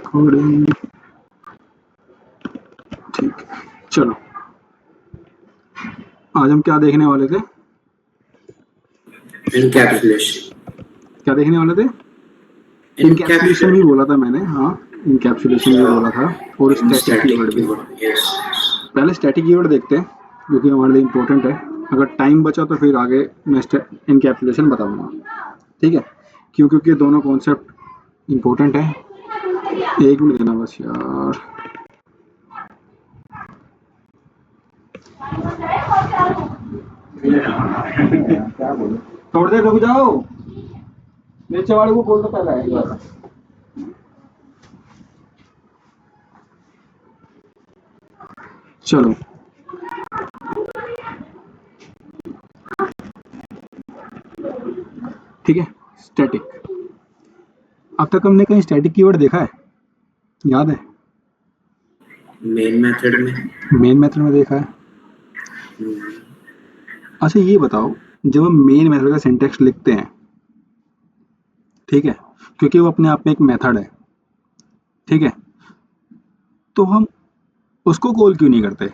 Recording. ठीक है, चलो आज हम क्या देखने वाले थे? इनकैप्सुलेशन। क्या देखने वाले थे? इनकैप्सुलेशन भी बोला था मैंने, हाँ इनकैप्सुलेशन भी बोला था, और स्टैटिक कीवर्ड भी। पहले स्टैटिक कीवर्ड देखते हैं जो कि हमारे लिए इम्पोर्टेंट है। अगर टाइम बचा तो फिर आगे मैं इनकैप्सुलेशन बताऊंगा, ठीक है? क्योंकि दोनों कॉन्सेप्ट इम्पोर्टेंट है। एक मिनट देना बस यार। क्या बोलो, थोड़ी देर रुक जाओ, नीचे वाले को बोल दो पहले आएगा। चलो ठीक है, स्टैटिक। अब तक हमने कहीं स्टैटिक कीवर्ड देखा है? याद है? मेन मेथड में। मेन मेथड में देखा है। अच्छा ये बताओ, जब हम मेन मेथड का सिंटेक्स लिखते हैं, ठीक है, क्योंकि वो अपने आप में एक मेथड है, ठीक है, तो हम उसको कॉल क्यों नहीं करते?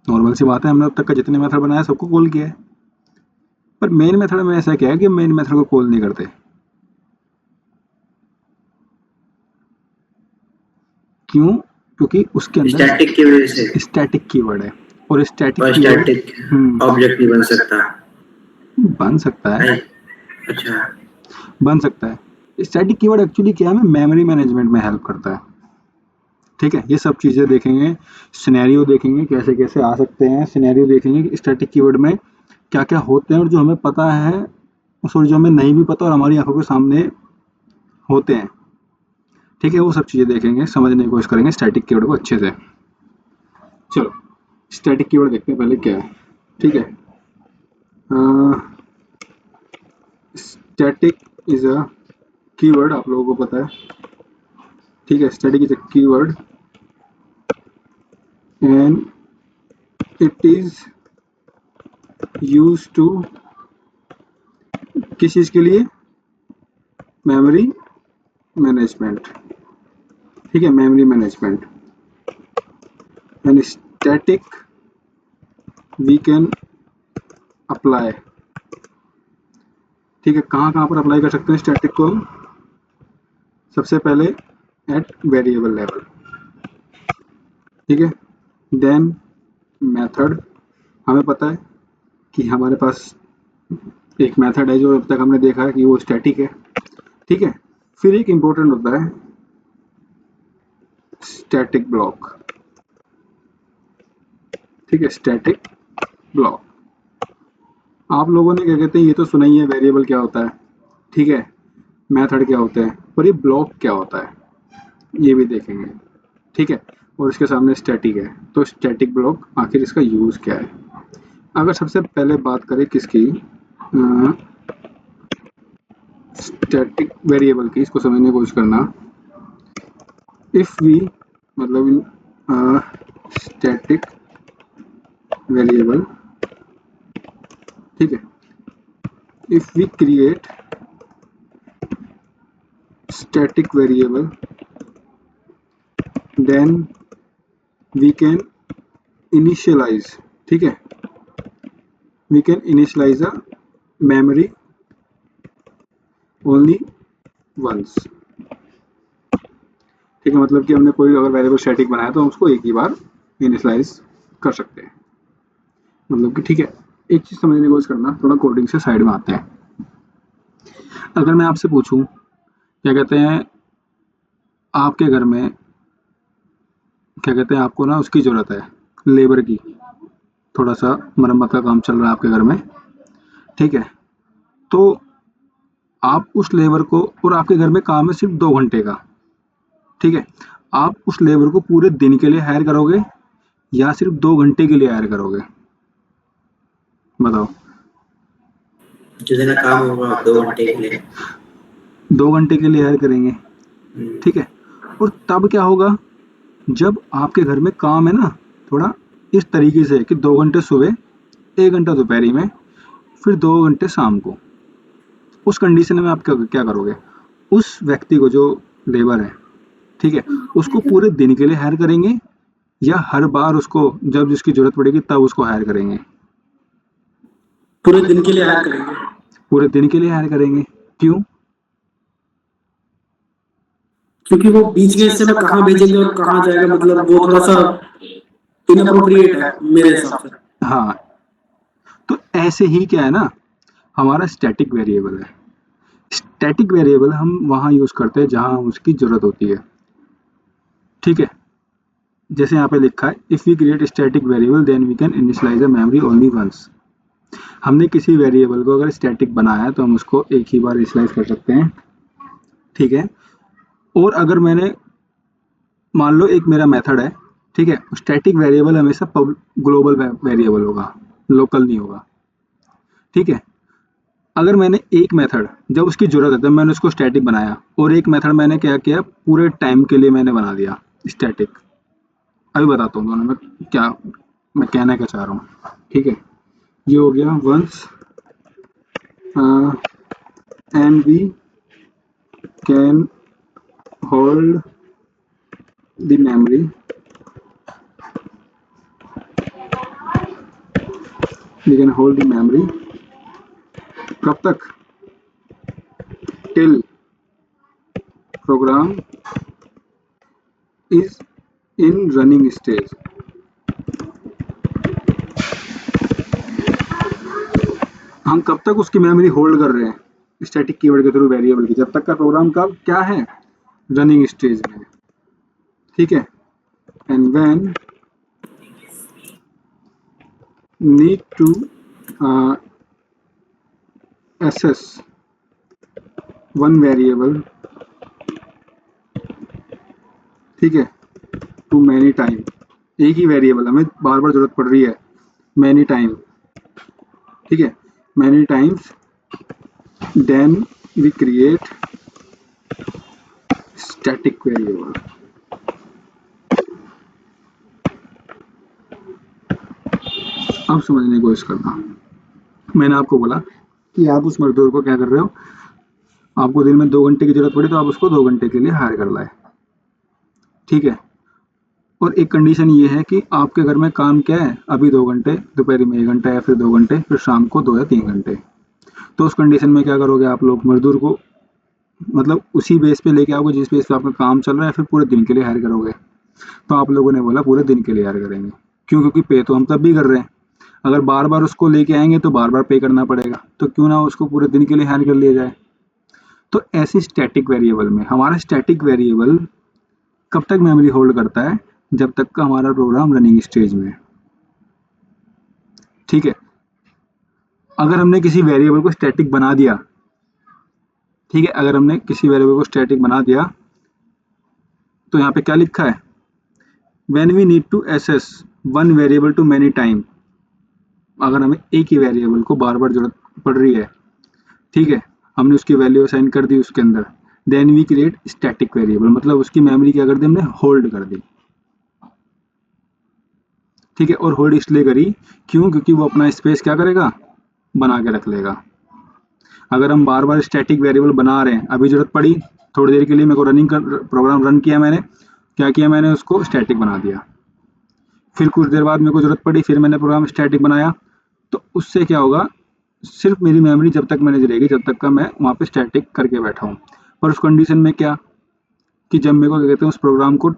नॉर्मल सी बात है, हमने अब तक का जितने मेथड बनाया सबको कॉल किया है, पर मेन मेथड में ऐसा क्या है कि मेन मेथड को कॉल नहीं करते? क्यों? क्योंकि उसके अंदर स्टैटिक की वजह से। स्टैटिक कीवर्ड है, और स्टैटिक ऑब्जेक्ट नहीं बन सकता। बन सकता है। अच्छा, बन सकता है। स्टैटिक कीवर्ड एक्चुअली क्या है, मेमोरी मैनेजमेंट में हेल्प करता है, ठीक है? ये सब चीज़ें देखेंगे, सिनेरियो देखेंगे कैसे कैसे आ सकते हैं, सिनेरियो देखेंगे कि स्टैटिक कीवर्ड में क्या क्या होते हैं, और जो हमें पता है और जो हमें नहीं भी पता और हमारी आंखों के सामने होते हैं, ठीक है? वो सब चीज़ें देखेंगे, समझने की कोशिश करेंगे स्टैटिक कीवर्ड को अच्छे से। चलो स्टैटिक कीवर्ड देखते हैं पहले क्या है, ठीक है? स्टैटिक इज अ कीवर्ड, आप लोगों को पता है, ठीक है? Static is a keyword and it is used to, किस चीज़ के लिए? मेमोरी मैनेजमेंट, ठीक है? Memory management. And static we can apply, ठीक है? कहाँ कहाँ पर अप्लाई कर सकते हैं स्टैटिक को हम? सबसे पहले एट वेरिएबल लेवल, ठीक है? देन मेथड, हमें पता है कि हमारे पास एक मेथड है जो अब तक हमने देखा है कि वो स्टैटिक है, ठीक है? फिर एक इम्पोर्टेंट होता है स्टैटिक ब्लॉक, ठीक है? Static block. आप लोगों ने क्या कहते हैं, ये तो सुना ही है वेरिएबल क्या होता है, ठीक है? मेथड क्या होते हैं, पर ये ब्लॉक क्या होता है ये भी देखेंगे, ठीक है? और इसके सामने स्टैटिक है, तो स्टैटिक ब्लॉक आखिर इसका यूज़ क्या है? अगर सबसे पहले बात करें किसकी, स्टैटिक वेरिएबल की, इसको समझने की कोशिश करना। इफ वी, मतलब स्टैटिक वेरिएबल, ठीक है? If we create static variable then we can initialise, ठीक है? We can initialise a memory only once, ठीक है? मतलब कि हमने कोई अगर वेरिएबल स्टैटिक बनाया तो हम उसको एक ही बार इनिशियलाइज कर सकते हैं, मतलब कि, ठीक है? एक चीज़ समझने की कोशिश करना, थोड़ा कोडिंग से साइड में आते हैं। अगर मैं आपसे पूछूं, क्या कहते हैं, आपके घर में क्या कहते हैं, आपको ना उसकी ज़रूरत है, लेबर की, थोड़ा सा मरम्मत का काम चल रहा है आपके घर में, ठीक है? तो आप उस लेबर को, और आपके घर में काम है सिर्फ 2 घंटे का, ठीक है? आप उस लेबर को पूरे दिन के लिए हायर करोगे या सिर्फ 2 घंटे के लिए हायर करोगे? बताओ। जितना काम होगा 2 घंटे के लिए। 2 घंटे के लिए हायर करेंगे, ठीक है? और तब क्या होगा, जब आपके घर में काम है ना थोड़ा इस तरीके से कि 2 घंटे सुबह, 1 घंटा दोपहरी में, फिर 2 घंटे शाम को, उस कंडीशन में आप क्या क्या करोगे? उस व्यक्ति को जो लेबर है, ठीक है, उसको पूरे दिन के लिए हायर करेंगे या हर बार उसको जब जिसकी जरूरत पड़ेगी तब उसको हायर करेंगे? पूरे दिन के लिए हायर करेंगे। पूरे दिन के लिए हायर करेंगे, क्यों? क्योंकि वो बीच में से में कहाँ भेजेंगे और कहाँ जाएगा, मतलब वो थोड़ा सा इनअप्रोप्रिएट है मेरे हिसाब से। हाँ, तो ऐसे ही क्या है ना, हमारा स्टैटिक वेरिएबल है। स्टैटिक वेरिएबल हम वहाँ यूज़ करते हैं जहाँ उसकी ज़रूरत होती है, ठीक है। जैसे यहाँ पे लिखा है, if we create static variable then we can initialise the memory only once. हमने किसी वेरिएबल को अगर स्टैटिक बनाया है तो हम उसको एक ही बार इनिशियलाइज कर सकते हैं, ठीक है। और अगर मैंने मान लो एक मेरा मेथड है, ठीक है, स्टैटिक वेरिएबल हमेशा ग्लोबल वेरिएबल होगा, लोकल नहीं होगा, ठीक है। अगर मैंने एक मेथड जब उसकी ज़रूरत है तब मैंने उसको स्टैटिक बनाया, और एक मेथड मैंने क्या किया, पूरे टाइम के लिए मैंने बना दिया स्टैटिक। अभी बताता हूँ दोनों में क्या मैं कहना क्या चाह रहा हूँ, ठीक है। ये हो गया once and we can hold the memory, we can hold the memory कब तक, till program is in running stage. हम कब तक उसकी मेमोरी होल्ड कर रहे हैं स्टैटिक कीवर्ड के थ्रू वेरिएबल की, जब तक का प्रोग्राम का क्या है, रनिंग स्टेज में, ठीक है। And when need to access one variable, ठीक है, टू मैनी टाइम, एक ही वेरिएबल हमें बार बार जरूरत पड़ रही है, मैनी टाइम, ठीक है, many times, then we create static variable. अब समझने की कोशिश करना, मैंने आपको बोला कि आप उस मजदूर को क्या कर रहे हो, आपको दिन में 2 घंटे की जरूरत पड़ी तो आप उसको 2 घंटे के लिए हायर कर लाए, ठीक है। और एक कंडीशन ये है कि आपके घर में काम क्या है, अभी 2 घंटे, दोपहर में 1 घंटा या फिर 2 घंटे, फिर शाम को 2 या 3 घंटे। तो उस कंडीशन में क्या करोगे आप लोग, मजदूर को मतलब उसी बेस पे लेके आओगे जिस बेस पे आपका काम चल रहा है, फिर पूरे दिन के लिए हायर करोगे। तो आप लोगों ने बोला पूरे दिन के लिए हायर करेंगे, क्यों, क्योंकि पे तो हम तब भी कर रहे हैं, अगर बार बार उसको लेके आएंगे तो बार बार पे करना पड़ेगा, तो क्यों ना उसको पूरे दिन के लिए हायर कर लिया जाए। तो ऐसे स्टैटिक वेरिएबल में हमारा स्टैटिक वेरिएबल कब तक मेमोरी होल्ड करता है, जब तक का हमारा प्रोग्राम रनिंग स्टेज में है, ठीक है। अगर हमने किसी वेरिएबल को स्टैटिक बना दिया, ठीक है, अगर हमने किसी वेरिएबल को स्टैटिक बना दिया तो यहाँ पे क्या लिखा है, when we need to access one variable to many time, अगर हमें एक ही वेरिएबल को बार बार जरूरत पड़ रही है, ठीक है, हमने उसकी वैल्यू असाइन कर दी उसके अंदर, then we create static variable, मतलब उसकी मेमोरी क्या कर दी हमने, होल्ड कर दी, ठीक है। और होल्ड इसलिए करी क्यों, क्योंकि वो अपना स्पेस क्या करेगा, बना के रख लेगा। अगर हम बार बार स्टैटिक वेरिएबल बना रहे हैं, अभी जरूरत पड़ी थोड़ी देर के लिए मेरे को रनिंग कर प्रोग्राम रन किया, मैंने क्या किया, मैंने उसको स्टैटिक बना दिया, फिर कुछ देर बाद मेरे को जरूरत पड़ी फिर मैंने प्रोग्राम स्टैटिक बनाया, तो उससे क्या होगा, सिर्फ मेरी मेमोरी जब तक मैनेज रहेगी जब तक का मैं वहाँ पे स्टैटिक करके बैठा हूँ। पर उस कंडीशन में क्या, कि जब मेरे को क्या कहते हैं उस प्रोग्राम को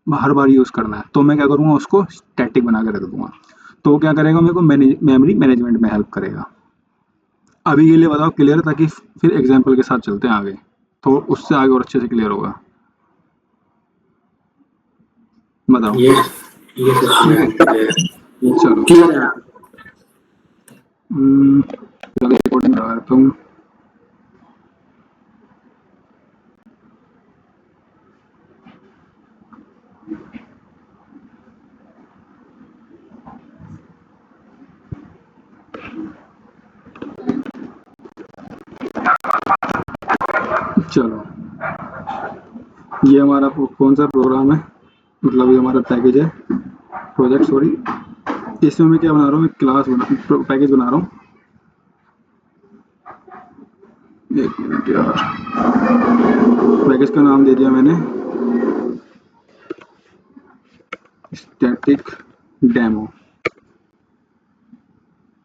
हर बार यूज़ करना है, तो मैं क्या करूँगा, उसको स्टैटिक बना के रख दूंगा, तो वो क्या करेगा, मेरे को मेमोरी मैनेजमेंट में हेल्प करेगा। अभी के लिए बताओ क्लियर, ताकि फिर एग्जाम्पल के साथ चलते हैं आगे, तो उससे आगे और अच्छे से क्लियर होगा। बताओ। ये चलो क्लियर है। चलो रिकॉर्डिंग लगा देता हूँ। चलो, ये हमारा कौन सा प्रोग्राम है, मतलब ये हमारा पैकेज है, प्रोजेक्ट सॉरी, इसमें मैं क्या बना रहा हूँ, एक क्लास बना पैकेज बना रहा हूँ, एक मिनट यार, पैकेज का नाम दे दिया मैंने स्टैटिक डेमो,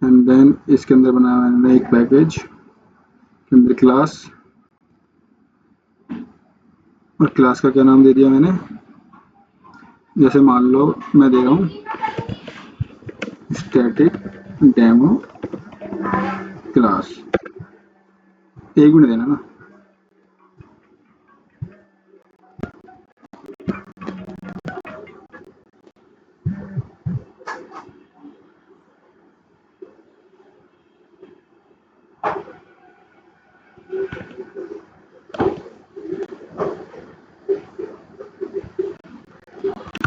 एंड देन इसके अंदर बनाया मैंने एक पैकेज के अंदर क्लास, और क्लास का क्या नाम दे दिया मैंने, जैसे मान लो मैं दे रहा हूँ स्टैटिक डेमो क्लास। एक मिनट देना ना।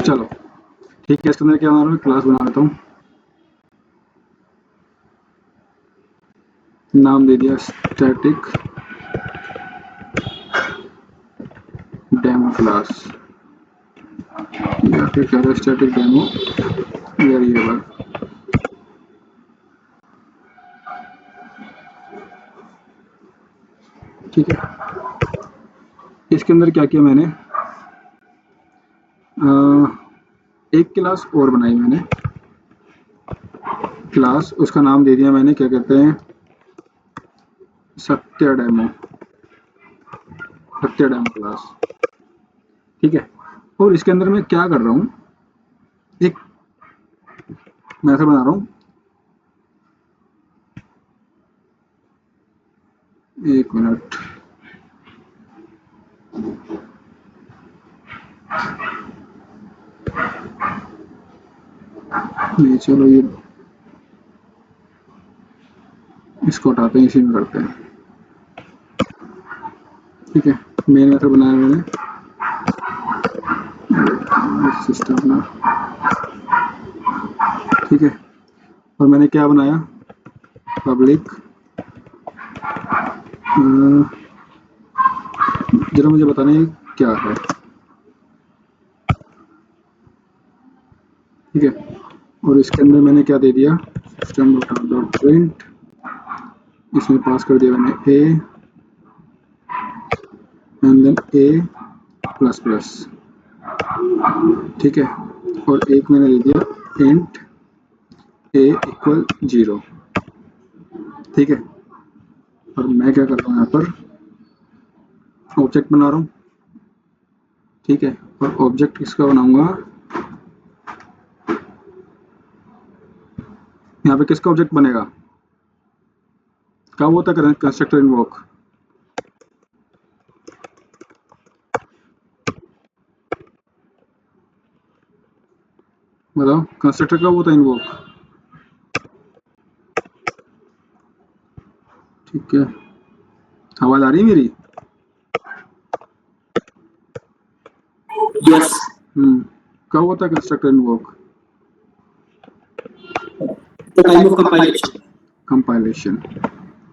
चलो ठीक है, इसके अंदर क्या बना रहा हूँ, क्लास बना लेता हूँ, नाम दे दिया स्टैटिक डेमो क्लास, या फिर क्या है स्टैटिक डेमो वेरिएबल। ठीक है, इसके अंदर क्या किया मैंने, एक क्लास और बनाई मैंने, क्लास उसका नाम दे दिया मैंने, क्या कहते हैं, सत्य डेमो क्लास। ठीक है, और इसके अंदर मैं क्या कर रहा हूँ, एक मेथड बना रहा हूँ, एक मिनट, नहीं चलो ये इसको हटाते हैं, इसी में करते हैं। ठीक है, मेन मेथड बनाया मैंने सिस्टम अपना। ठीक है, और मैंने क्या बनाया, पब्लिक, जरा मुझे बताना ये क्या है। ठीक है, और इसके अंदर मैंने क्या दे दिया, सिस्टम डॉट प्रिंट, इसमें पास कर दिया मैंने a and then a plus plus. ठीक है, और एक मैंने दे दिया इंट ए इक्वल 0। ठीक है, और मैं क्या कर रहा हूँ, यहाँ पर ऑब्जेक्ट बना रहा हूँ। ठीक है, और ऑब्जेक्ट किसका बनाऊंगा, यहाँ पे किसका ऑब्जेक्ट बनेगा, कब होता है कंस्ट्रक्टर इन्वोक, बताओ कंस्ट्रक्टर कब होता है इन्वोक। ठीक है, आवाज आ रही है मेरी। यस, कब होता है constructor invoke, the time of compilation. Compilation.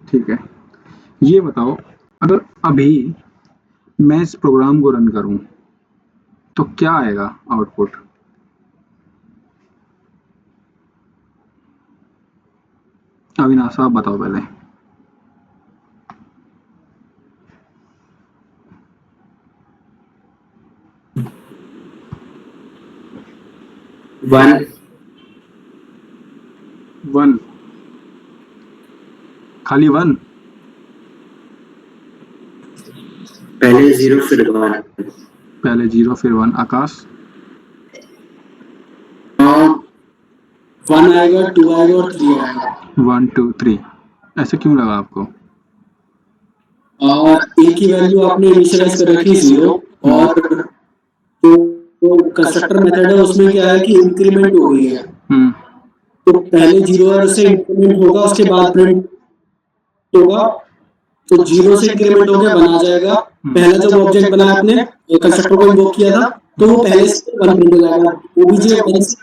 ठीक है, ये बताओ अगर अभी मैं इस प्रोग्राम को रन करूं तो क्या आएगा आउटपुट, अविनाश आप बताओ पहले। वन, वन, खाली वन, पहले 0 फिर 1, पहले 0 फिर 1। आकाश, 1 आएगा, 2 आएगा और 3 आएगा। 1 2 3, ऐसे क्यों लगा आपको, और एक ही वैल्यू आपने इनिशियलाइज कर रखी 0, और जो कंस्ट्रक्टर मेथड है उसमें क्या है कि इंक्रीमेंट हो गई है, तो पहले 0 है उससे इंक्रीमेंट होगा, उसके बाद प्रिंट होगा, तो 0 से इंक्रीमेंट हो गया 1 आ जाएगा। पहला जब ऑब्जेक्ट बनाया आपने कंस्ट्रक्टर को इन्वोक किया था, तो वो पहले से 1 प्रिंट हो जाएगा, ओबीजे 1 से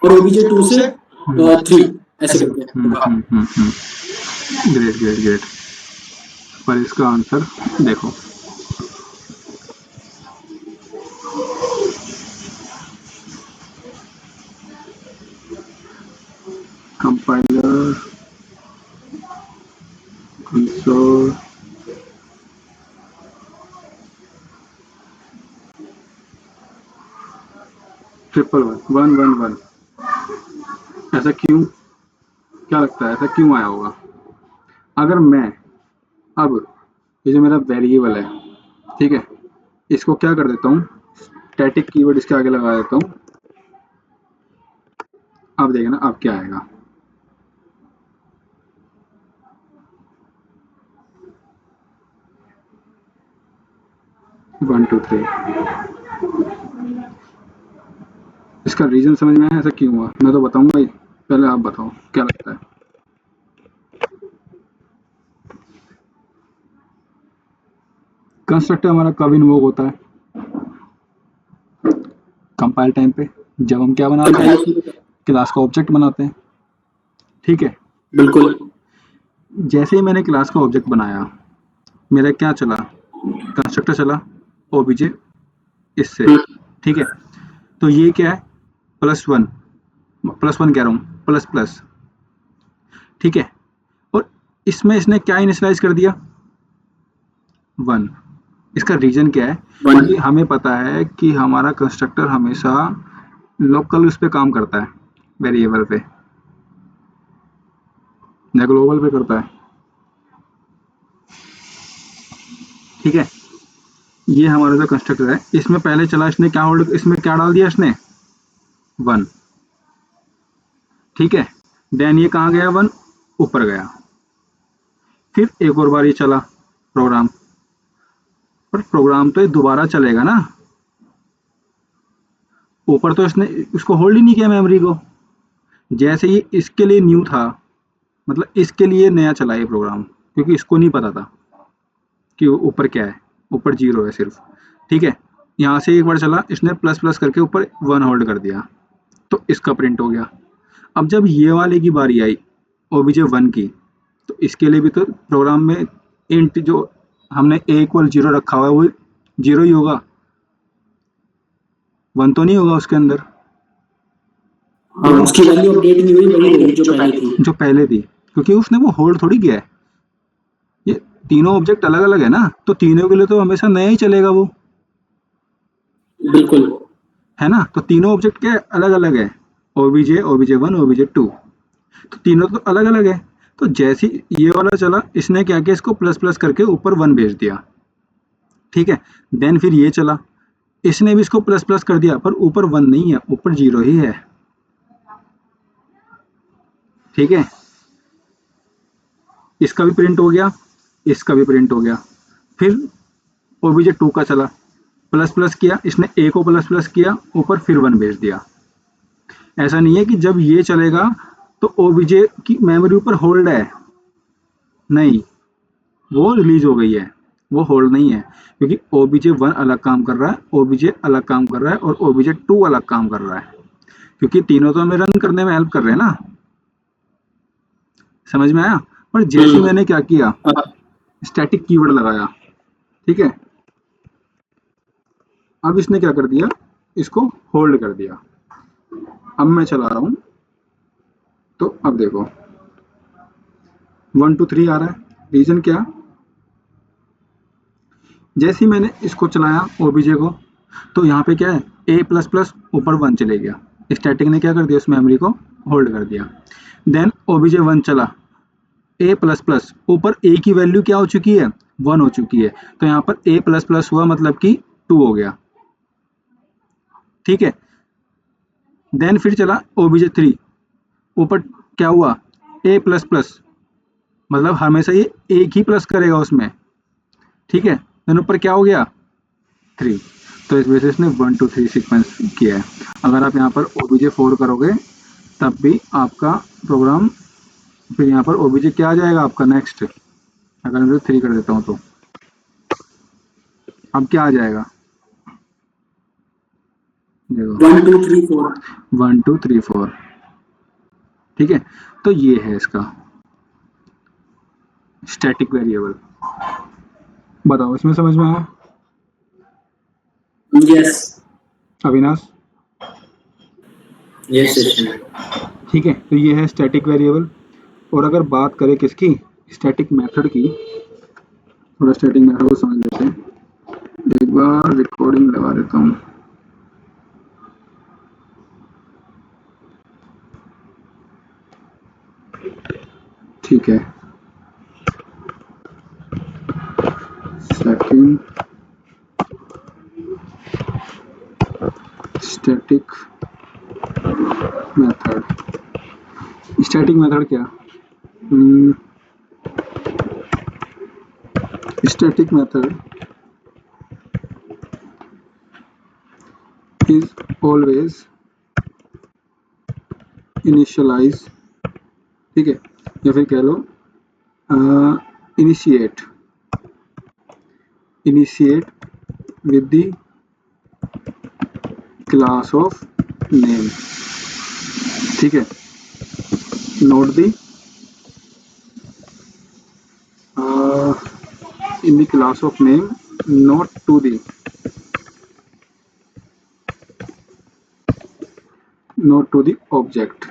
और ओबीजे 2 से 3 ऐसे करके होगा। ग्रेट ग्रेट ग्रेट, पर इसका आंसर देखो, कंपाइलर कंसोल 111 ऐसा क्यों? क्या लगता है ऐसा क्यों आया होगा? अगर मैं अब ये जो मेरा वेरिएबल है, ठीक है, इसको क्या कर देता हूँ, स्टैटिक कीवर्ड इसके आगे लगा देता हूँ। अब देखना अब क्या आएगा। One two three. इसका रीजन समझ में आया ऐसा क्यों हुआ? मैं तो बताऊंगा ही, पहले आप बताओ क्या लगता है। कंस्ट्रक्टर हमारा कब इन्वोक होता है? कंपाइल टाइम पे, जब हम क्या बनाते हैं, क्लास का ऑब्जेक्ट बनाते हैं, ठीक है। बिल्कुल। जैसे ही मैंने क्लास का ऑब्जेक्ट बनाया, मेरा क्या चला, कंस्ट्रक्टर चला ओबीजे इससे, ठीक है। तो ये क्या है, +1 कह रहा हूँ, प्लस प्लस, ठीक है। और इसमें इसने क्या इनिशियलाइज कर दिया, 1। इसका रीजन क्या है, क्योंकि हमें पता है कि हमारा कंस्ट्रक्टर हमेशा लोकल उस पे काम करता है, वेरिएबल पे, या ग्लोबल पे करता है, ठीक है। ये हमारा जो कंस्ट्रक्टर है, इसमें पहले चला, इसने क्या होल्ड, इसमें क्या डाल दिया इसने, 1, ठीक है। देन ये कहाँ गया, 1 ऊपर गया। फिर एक और बार ये चला प्रोग्राम, पर प्रोग्राम तो ये दोबारा चलेगा ना, ऊपर तो इसने उसको होल्ड ही नहीं किया मेमोरी को। जैसे ये इसके लिए न्यू था, मतलब इसके लिए नया चला ये प्रोग्राम, क्योंकि इसको नहीं पता था कि ऊपर क्या है, ऊपर 0 है सिर्फ, ठीक है। यहाँ से एक बार चला, इसने प्लस प्लस करके ऊपर 1 होल्ड कर दिया, तो इसका प्रिंट हो गया। अब जब ये वाले की बारी आई obj1 की, तो इसके लिए भी तो प्रोग्राम में इंट जो हमने a=0 रखा हुआ है वो 0 ही होगा, 1 तो नहीं होगा उसके अंदर। हाँ, उसकी वैल्यू अपडेट नहीं हुई, वही रही जो पहले थी, क्योंकि उसने वो होल्ड थोड़ी किया है। ये तीनों ऑब्जेक्ट अलग अलग है ना, तो तीनों के लिए तो हमेशा नया ही चलेगा वो, बिल्कुल है ना। तो तीनों ऑब्जेक्ट क्या अलग अलग है, obj1 obj2, तो तीनों तो अलग अलग है। तो जैसे ये वाला चला, इसने क्या किया, इसको प्लस प्लस करके ऊपर 1 भेज दिया, ठीक है। देन फिर ये चला, इसने भी इसको प्लस प्लस कर दिया, पर ऊपर 1 नहीं है, ऊपर 0 ही है, ठीक है। इसका भी प्रिंट हो गया, इसका भी प्रिंट हो गया। फिर obj2 का चला, प्लस प्लस किया, इसने a को प्लस प्लस किया, ऊपर फिर 1 भेज दिया। ऐसा नहीं है कि जब ये चलेगा तो obj की मेमोरी ऊपर होल्ड है, नहीं, वो रिलीज हो गई है, वो होल्ड नहीं है, क्योंकि obj1 अलग काम कर रहा है, obj अलग काम कर रहा है, और obj2 अलग काम कर रहा है, क्योंकि तीनों तो हमें रन करने में हेल्प कर रहे हैं ना, समझ में आया। पर जैसे मैंने क्या किया, स्टैटिक कीवर्ड लगाया, ठीक है। अब इसने क्या कर दिया, इसको होल्ड कर दिया। अब मैं चला रहा हूं, तो अब देखो 1 2 3 आ रहा है। रीजन क्या, जैसे ही मैंने इसको चलाया ओबीजे को, तो यहाँ पे क्या है, a प्लस प्लस ऊपर 1 चले गया, स्टैटिक ने क्या कर दिया, उस मेमोरी को होल्ड कर दिया। देन obj1 चला, a प्लस प्लस ऊपर a की वैल्यू क्या हो चुकी है, 1 हो चुकी है, तो यहाँ पर a प्लस प्लस हुआ, मतलब कि 2 हो गया, ठीक है। देन फिर चला obj3, ऊपर क्या हुआ, a प्लस प्लस, मतलब हमेशा ये एक ही प्लस करेगा उसमें, ठीक है। देन ऊपर क्या हो गया, 3। तो इस वजह से इसने 1 2 3 सीक्वेंस किया है। अगर आप यहाँ पर obj4 करोगे, तब भी आपका प्रोग्राम, फिर यहाँ पर obj क्या आ जाएगा आपका नेक्स्ट, अगर मैं 3 कर देता हूँ तो अब क्या आ जाएगा, देखो 1 2 3 4 1 2 3 4, ठीक है। तो ये है इसका स्टैटिक वेरिएबल। बताओ इसमें समझ में आया? Yes Avinash, yes session. ठीक है। तो ये है स्टैटिक वेरिएबल। और अगर बात करें किसकी, स्टैटिक मेथड की, थोड़ा स्टैटिक मेथड को समझ लेते हैं। एक बार रिकॉर्डिंग लगा देता हूँ। ठीक है। Second static method. Static method क्या? Static method is always initialize, ठीक है, या फिर कह लो initiate with the class of name, ठीक है, not the in the class of name, not to the object।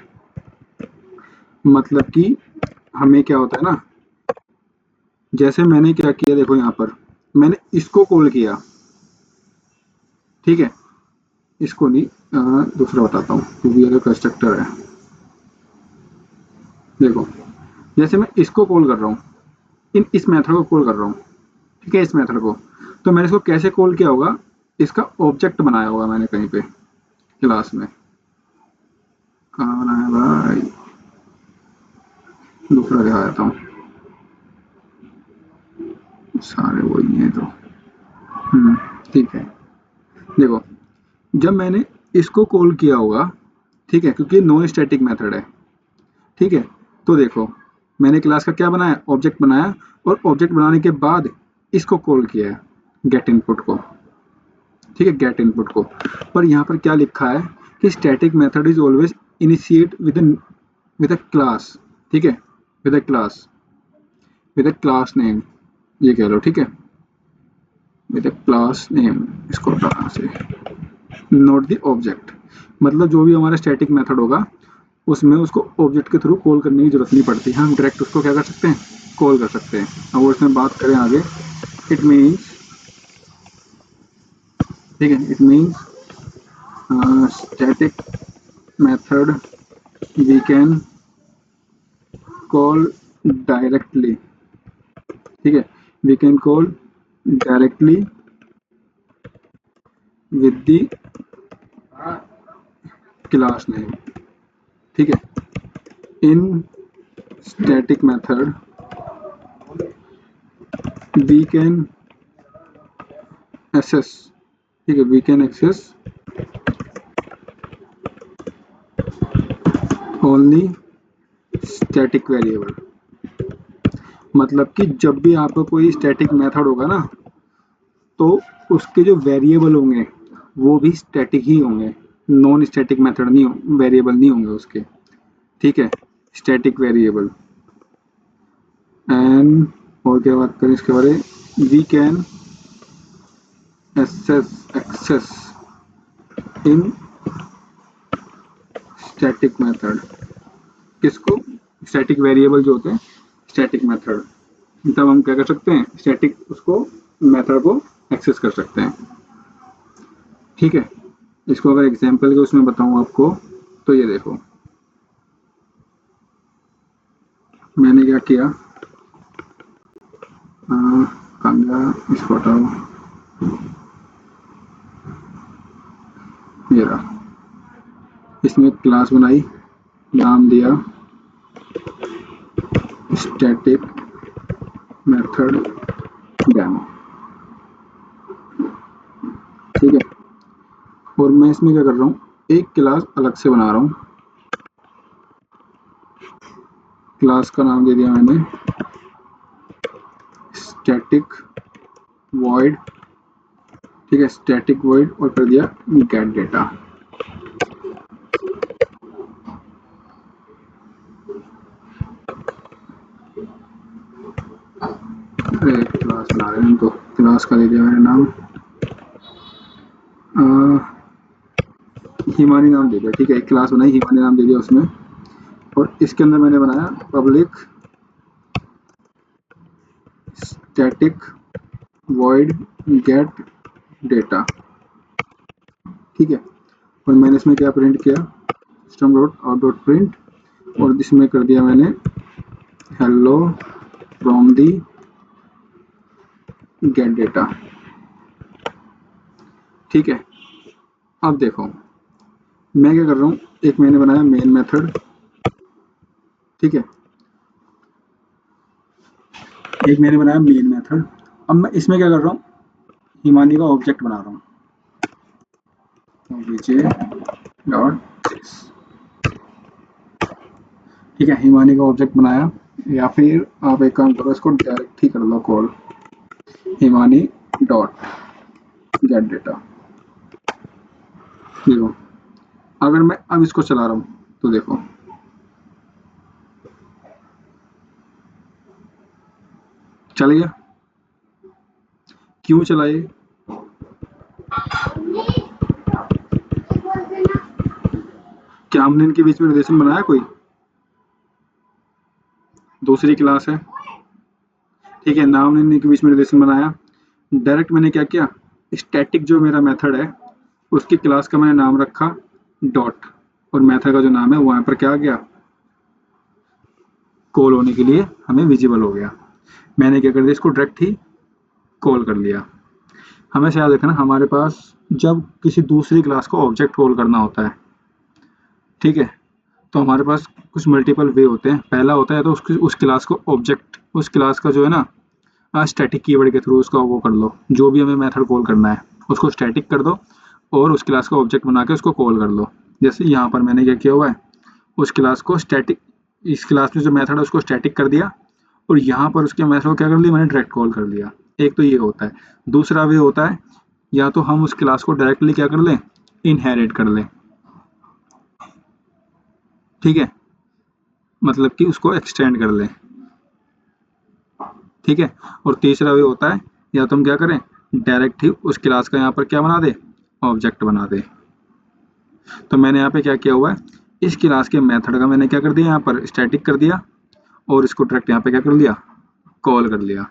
मतलब कि हमें क्या होता है ना, जैसे मैंने क्या किया, देखो यहाँ पर मैंने इसको कॉल किया, ठीक है, इसको नहीं, दूसरा बताता हूँ क्योंकि अगर कंस्ट्रक्टर है, देखो जैसे मैं इसको कॉल कर रहा हूँ, इस मेथड को कॉल कर रहा हूँ, ठीक है, इस मेथड को, तो मैंने इसको कैसे कॉल किया होगा, इसका ऑब्जेक्ट बनाया होगा मैंने कहीं पे क्लास में, कहाँ बनाया भाई, दूसरा दिखा देता हूँ, सारे वही हैं तो, ठीक है। देखो जब मैंने इसको कॉल किया होगा, ठीक है, क्योंकि नॉन स्टैटिक मेथड है, ठीक है, तो देखो मैंने क्लास का क्या बनाया, ऑब्जेक्ट बनाया, और ऑब्जेक्ट बनाने के बाद इसको कॉल किया है, गेट इनपुट को, ठीक है, गेट इनपुट को। पर यहाँ पर क्या लिखा है कि static method is always initiate with a class, ठीक है, विद अ क्लास नेम, ये कह लो, ठीक है, विद अ क्लास नेम, इसको हटाना से, नॉट द ऑब्जेक्ट। मतलब जो भी हमारा स्टैटिक मेथड होगा उसमें उसको ऑब्जेक्ट के थ्रू कॉल करने की जरूरत नहीं पड़ती, हम डायरेक्ट उसको क्या कर सकते हैं, कॉल कर सकते हैं। अब वो इसमें बात करें आगे, इट मीन्स, ठीक है, it means static method we can call directly, ठीक है, we can call directly with the class name, ठीक है, in static method we can access, ठीक है, we can access only static variable. मतलब कि जब भी आपका कोई स्टैटिक मेथड होगा ना, तो उसके जो वेरिएबल होंगे वो भी स्टैटिक ही होंगे, नॉन स्टैटिक मेथड नहीं, वेरिएबल नहीं होंगे उसके, ठीक है, स्टैटिक वेरिएबल। एंड और क्या बात करें इसके बारे में, we can access in static method, किसको, स्टैटिक वेरिएबल जो होते हैं, स्टैटिक मेथड, तब हम क्या कर सकते हैं, स्टैटिक उसको मेथड को एक्सेस कर सकते हैं, ठीक है। इसको अगर एग्जांपल के उसमें बताऊं आपको, तो ये देखो मैंने क्या किया, इसको हटाओ, ये रहा, इसमें क्लास बनाई, नाम दिया स्टैटिक मेथड डेमो, ठीक है, और मैं इसमें क्या कर रहा हूँ, एक क्लास अलग से बना रहा हूँ, क्लास का नाम दे दिया मैंने स्टैटिक वॉइड, ठीक है, स्टैटिक वॉइड, और कर दिया गेट डेटा। क्लास बना रहे हैं तो क्लास का दे दिया मैंने नाम हिमानी नाम दे दिया, ठीक है, एक क्लास बनाई, हिमानी नाम दे दिया उसमें, और इसके अंदर मैंने बनाया public static void gate data, ठीक है, और मैंने इसमें क्या प्रिंट किया, system dot out dot print, और इसमें कर दिया मैंने hello from the gate data. ठीक है, अब देखो मैं क्या कर रहा हूँ, एक मैंने बनाया मेन मेथड, ठीक है, एक मैंने बनाया मेन मेथड। अब मैं इसमें क्या कर रहा हूँ, हिमानी का ऑब्जेक्ट बना रहा हूँ, डॉट, ठीक है, हिमानी का ऑब्जेक्ट बनाया। या फिर आप एक काम करो, इसको डायरेक्ट ही कर लो call, Himani dot get data. देखो अगर मैं अब इसको चला रहा हूँ तो देखो चल गया। क्यों चला ये, क्या हमने इनके बीच में रिलेशन बनाया, कोई दूसरी क्लास है, ठीक है ना, हमने इनके बीच में रिलेशन बनाया। डायरेक्ट मैंने क्या किया, स्टैटिक जो मेरा मेथड है उसकी क्लास का मैंने नाम रखा डॉट, और मेथड का जो नाम है वो यहाँ पर क्या आ गया, कॉल होने के लिए हमें विजिबल हो गया। मैंने क्या कर दिया, इसको डायरेक्ट ही कॉल कर लिया। हमेशा याद रखना, हमारे पास जब किसी दूसरी क्लास को ऑब्जेक्ट कॉल करना होता है, ठीक है, तो हमारे पास कुछ मल्टीपल वे होते हैं। पहला होता है तो उस क्लास को ऑब्जेक्ट, उस क्लास का जो है ना स्टैटिक कीवर्ड के थ्रू उसका वो कर लो, जो भी हमें मेथड कॉल करना है उसको स्टैटिक कर दो और उस क्लास का ऑब्जेक्ट बना के उसको कॉल कर लो। जैसे यहाँ पर मैंने क्या किया हुआ है, उस क्लास को स्टैटिक, इस क्लास में जो मेथड है उसको स्टैटिक कर दिया और यहाँ पर उसके मेथड को क्या कर लिया, मैंने डायरेक्ट कॉल कर दिया। एक तो ये होता है। दूसरा वे होता है, या तो हम उस क्लास को डायरेक्टली क्या कर लें, इनहेरिट कर लें, ठीक है, मतलब कि उसको एक्सटेंड कर लें, ठीक है। और तीसरा वे होता है, या तो हम क्या करें, डायरेक्ट ही उस क्लास का यहाँ पर क्या बना दे, ऑब्जेक्ट बना दे। तो मैंने यहाँ पे क्या किया हुआ है, इस क्लास के मेथड का मैंने क्या कर दिया, यहाँ पर स्टैटिक कर दिया और इसको डायरेक्ट यहाँ पे क्या कर लिया, कॉल कर लिया।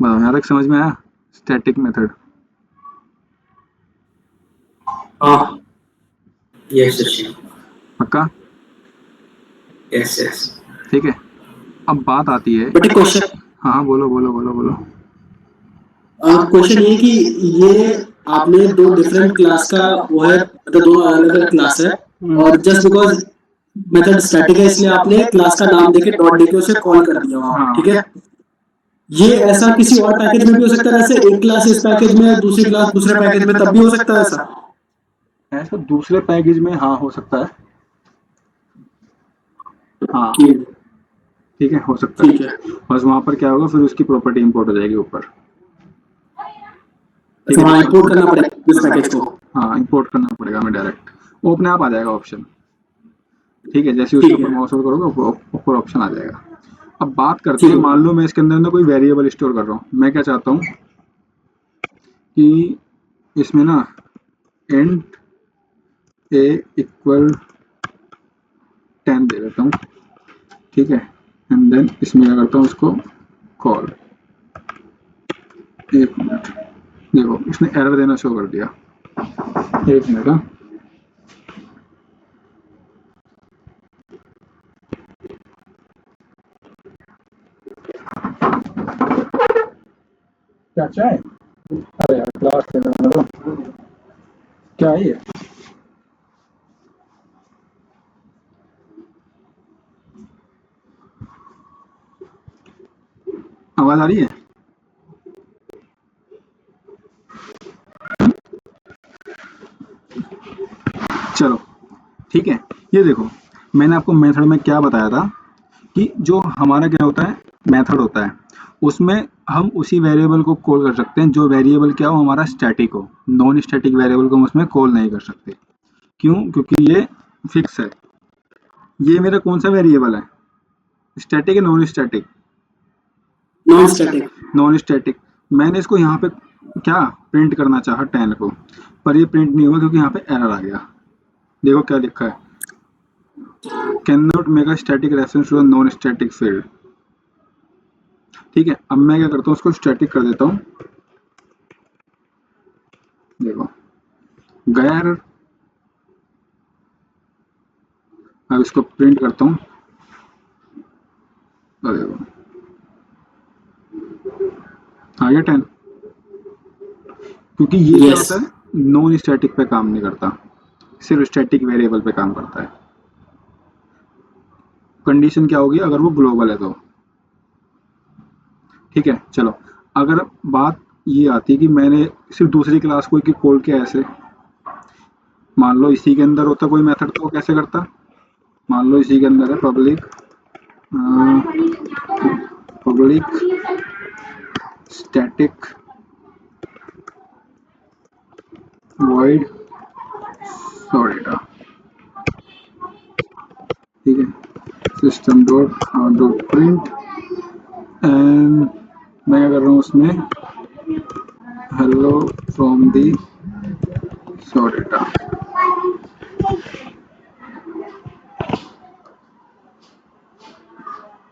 बताओ यहाँ तक समझ में आया स्टैटिक मेथड? हाँ, यस यस पक्का? Yes yes. ठीक है, अब बात आती है, बट एक क्वेश्चन, हाँ बोलो बोलो बोलो बोलो। क्वेश्चन ये कि ये आपने दो डिफरेंट क्लास का वो है, मतलब दोनों अलग अलग क्लास है, और जस्ट बिकॉज मेथड स्टैटिक है इसलिए आपने क्लास का नाम देके डॉट देके उसे कॉल कर दिया वहां, हाँ, ठीक है। ये ऐसा किसी और पैकेज में भी हो सकता है, ऐसे एक क्लास इस पैकेज में दूसरी क्लास दूसरे पैकेज में, तब भी हो सकता है ऐसा? ऐसा दूसरे पैकेज में हाँ हो सकता है, हाँ ठीक है, हो सकता ठीक है। है। बस वहाँ पर क्या होगा, फिर उसकी प्रॉपर्टी इंपोर्ट हो जाएगी ऊपर, ठीक अच्छा, है। वहाँ इंपोर्ट करना पड़ेगा इस पैकेज को? हाँ इंपोर्ट करना पड़ेगा हमें डायरेक्ट, वो अपने आप आ जाएगा ऑप्शन, ठीक है, जैसे उसके ठीक ऊपर है, माउस होल्ड करोगे ऊपर ऑप्शन आ जाएगा। अब बात करते ठीक हैं, है। मान लो मैं इसके अंदर ना कोई वेरिएबल स्टोर कर रहा हूँ। मैं क्या चाहता हूँ कि इसमें ना इंट ए इक्वल 10 दे देता हूँ, ठीक है, एंड देन इसमें क्या करता हूँ, उसको कॉल। एक मिनट, देखो इसने एरर देना शो कर दिया, एक मिनट। हाँ क्या चाहे, अरे यार क्लास लेना तो क्या है ये, आवाज आ रही है? चलो ठीक है, ये देखो मैंने आपको मेथड में क्या बताया था कि जो हमारा क्या होता है, मेथड होता है, उसमें हम उसी वेरिएबल को कॉल कर सकते हैं जो वेरिएबल क्या हो, हमारा स्टैटिक हो। नॉन स्टैटिक वेरिएबल को हम उसमें कॉल नहीं कर सकते। क्यों? क्योंकि ये फिक्स है। ये मेरा कौन सा वेरिएबल है, स्टैटिक है non static? Non static. Non static. मैंने इसको यहाँ पे क्या प्रिंट करना चाहा 10 को, पर ये प्रिंट नहीं हुआ क्योंकि यहाँ पे एरर आ गया। देखो क्या लिखा है, can not make a static reference to non static field. ठीक है, अब मैं क्या करता हूँ, उसको स्टैटिक कर देता हूँ। देखो गया एरर। अब इसको प्रिंट करता हूँ, अरे आ गया 10। क्योंकि ये क्या यस होता है, नॉन स्टैटिक पे काम नहीं करता, सिर्फ स्टैटिक वेरिएबल पे काम करता है। कंडीशन क्या होगी अगर वो ग्लोबल है तो, ठीक है। चलो, अगर बात ये आती है कि मैंने सिर्फ दूसरी क्लास को की कॉल किया ऐसे, मान लो इसी के अंदर होता कोई मेथड तो वो कैसे करता, मान लो इसी के अंदर है पब्लिक स्टैटिक void sorry ठीक है, system dot out dot print and मैं क्या कर रहा हूँ उसमें हेलो फ्रॉम दी सोडेटा।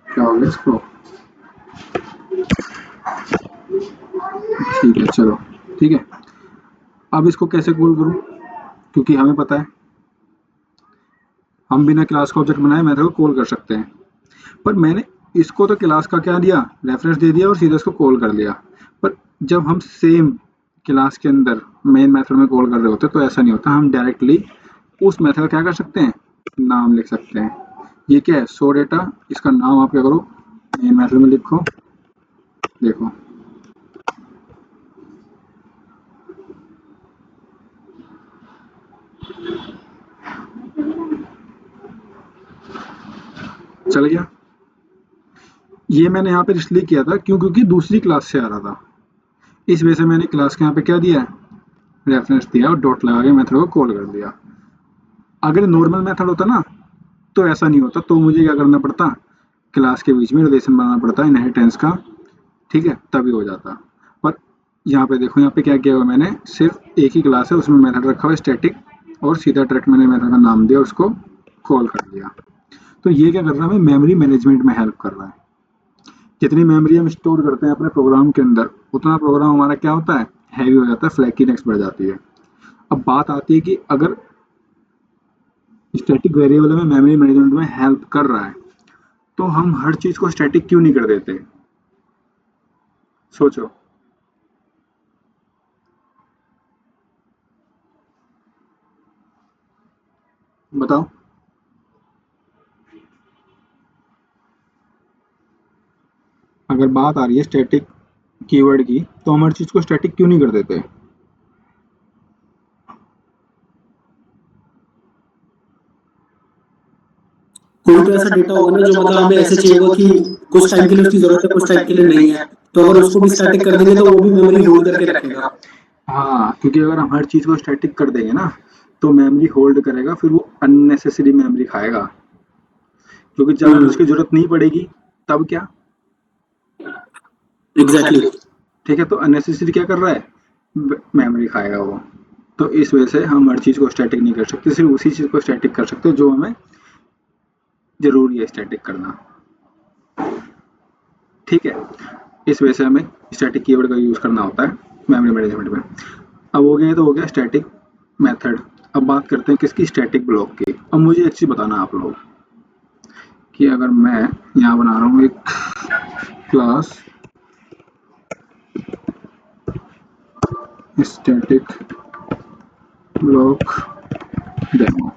क्या हो गया इसको, ठीक है चलो, ठीक है। अब इसको कैसे कॉल करूँ, क्योंकि हमें पता है हम बिना क्लास का ऑब्जेक्ट बनाए मेथड को कॉल कर सकते हैं, पर मैंने इसको तो क्लास का क्या दिया, रेफरेंस दे दिया और सीधे इसको कॉल कर लिया। पर जब हम सेम क्लास के अंदर मेन मेथड में कॉल कर रहे होते तो ऐसा नहीं होता, हम डायरेक्टली उस मेथड का क्या कर सकते हैं, नाम लिख सकते हैं। ये क्या है, सो डेटा, इसका नाम आप क्या करो मेन मेथड में लिखो, देखो चल गया। ये मैंने यहाँ पे इसलिए किया था क्योंकि दूसरी क्लास से आ रहा था, इस वजह से मैंने क्लास के यहाँ पे क्या दिया है, रेफरेंस दिया और डॉट लगा के मेथड को कॉल कर दिया। अगर नॉर्मल मेथड होता ना तो ऐसा नहीं होता, तो मुझे क्या करना पड़ता, क्लास के बीच में रिलेशन बनाना पड़ता है इनहेरिटेंस का, ठीक है, तभी हो जाता। पर यहाँ पे देखो, यहाँ पे क्या किया हुआ मैंने, सिर्फ एक ही क्लास है उसमें मेथड रखा हुआ स्टैटिक और सीधा डायरेक्ट मैंने मेथड का नाम दिया उसको कॉल कर दिया। तो ये क्या कर रहा है, हमें मेमोरी मैनेजमेंट में हेल्प कर रहा है। जितनी मेमोरी हम स्टोर करते हैं अपने प्रोग्राम के अंदर उतना प्रोग्राम हमारा क्या होता है, हैवी हो जाता है, फ्लैकीनेस बढ़ जाती है। अब बात आती है कि अगर स्टैटिक वेरिएबल में मेमोरी मैनेजमेंट में हेल्प कर रहा है तो हम हर चीज को स्टैटिक क्यों नहीं कर देते, सोचो। बताओ, अगर बात आ रही है स्टैटिक कीवर्ड की तो हम हर चीज को स्टैटिक क्यों नहीं कर देते। कोई तो ऐसा डेटा होगा ना जो मतलब हमें ऐसे चाहिए होगा कि कुछ टाइम के लिए उसकी जरूरत है, कुछ टाइम के लिए नहीं है, तो अगर उसको भी स्टैटिक कर देंगे तो वो भी मेमोरी होल्ड करके रखेगा। हाँ, क्योंकि अगर हम हर चीज को स्टैटिक कर देंगे ना तो मेमोरी होल्ड करेगा, फिर वो अननेसेसरी मेमोरी खाएगा, क्योंकि जब उसकी जरूरत नहीं पड़ेगी तब क्या, एग्जैक्टली। ठीक है। तो अननेसेसरी क्या कर रहा है, मेमोरी खाएगा वो। तो इस वजह से हम हर चीज को स्टैटिक नहीं कर सकते, सिर्फ उसी चीज को स्टैटिक कर सकते जो हमें जरूरी है स्टैटिक करना, ठीक है। इस वजह से हमें स्टैटिक कीवर्ड का यूज करना होता है मेमोरी मैनेजमेंट में। अब हो गया, तो हो गया स्टैटिक मेथड। अब बात करते हैं किसकी, स्टैटिक ब्लॉक की। अब मुझे एक चीज बताना आप लोग कि अगर मैं यहाँ बना रहा हूँ एक class static block demo,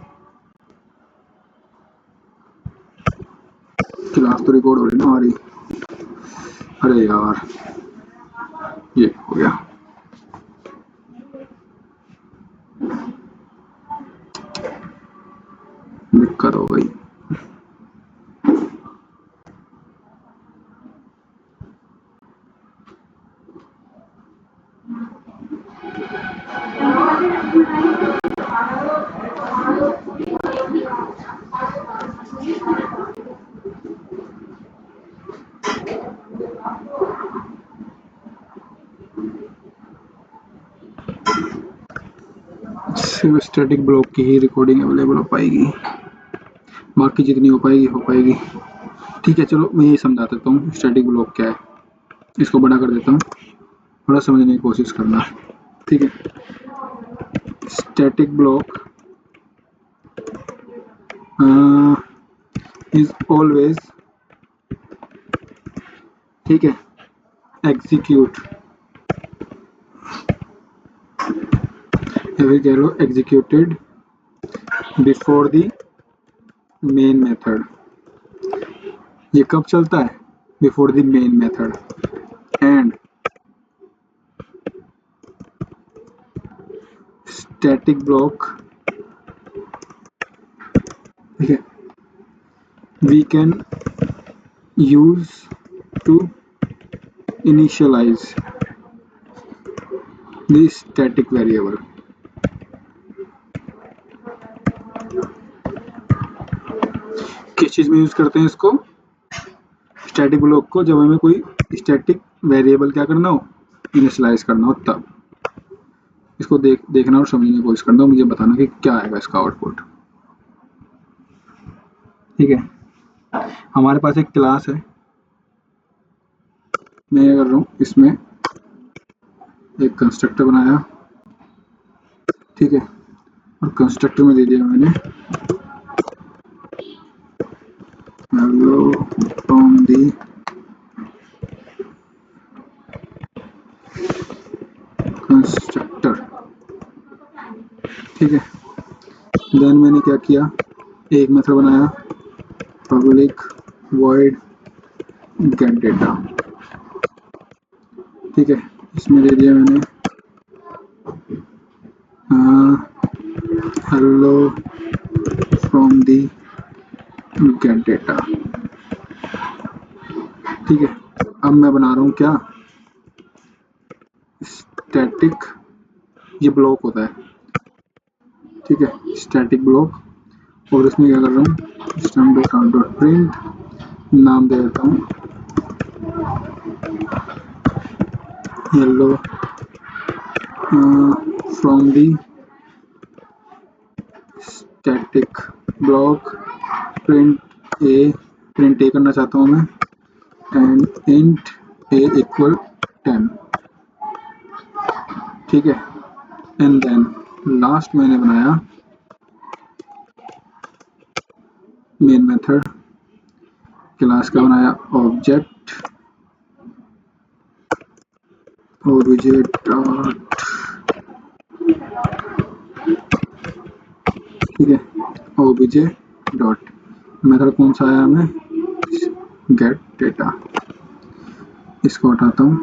class तो रिकॉर्ड हो रही ना हमारी, अरे यार ये हो गया, दिक्कत हो गई। सिर्फ स्टैटिक ब्लॉक की ही रिकॉर्डिंग अवेलेबल हो पाएगी, बाकी जितनी हो पाएगी। ठीक है, चलो मैं ये समझा देता हूँ स्टैटिक ब्लॉक क्या है। इसको बड़ा कर देता हूँ, थोड़ा समझने की कोशिश करना, ठीक है। स्टैटिक ब्लॉक is always ठीक है, एग्जीक्यूट, फिर कह लो executed before the main method. ये कब चलता है? Before the main method. And static block, ठीक है, we can use to initialise the static variable. किस चीज में यूज करते हैं इसको? स्टैटिक ब्लॉक को, जब हमें कोई स्टैटिक वेरिएबल क्या करना हो, इनिशियलाइज करना हो, तब इसको देखना और समझने की कोशिश करना, मुझे बताना कि क्या आएगा इसका आउटपुट। ठीक है, हमारे पास एक क्लास है, मैं ये कर रहा हूँ इसमें एक कंस्ट्रक्टर बनाया, ठीक है, और कंस्ट्रक्टर में दे दिया मैंने हेलो फ्रॉम दी कंस्ट्रक्टर। ठीक है, देन मैंने क्या किया, एक मेथड बनाया पब्लिक वॉइड गेट डेटा। ठीक है, इसमें दे दिया मैंने hello from the gate data. ठीक है, अब मैं बना रहा हूँ क्या, स्टैटिक, ये ब्लॉक होता है, ठीक है, स्टैटिक ब्लॉक, और इसमें क्या कर रहा हूँ, system.out.print, नाम दे देता हूँ hello from the static block print ए करना चाहता हूँ मैं, एंड इंट ए इक्वल 10। ठीक है, एंड देन लास्ट मैंने बनाया मेन मेथड, क्लास का बनाया ऑब्जेक्ट obj डॉट, ठीक है, obj डॉट, मेथड कौन सा आया हमें, गेट डेटा। इसको हटाता हूँ।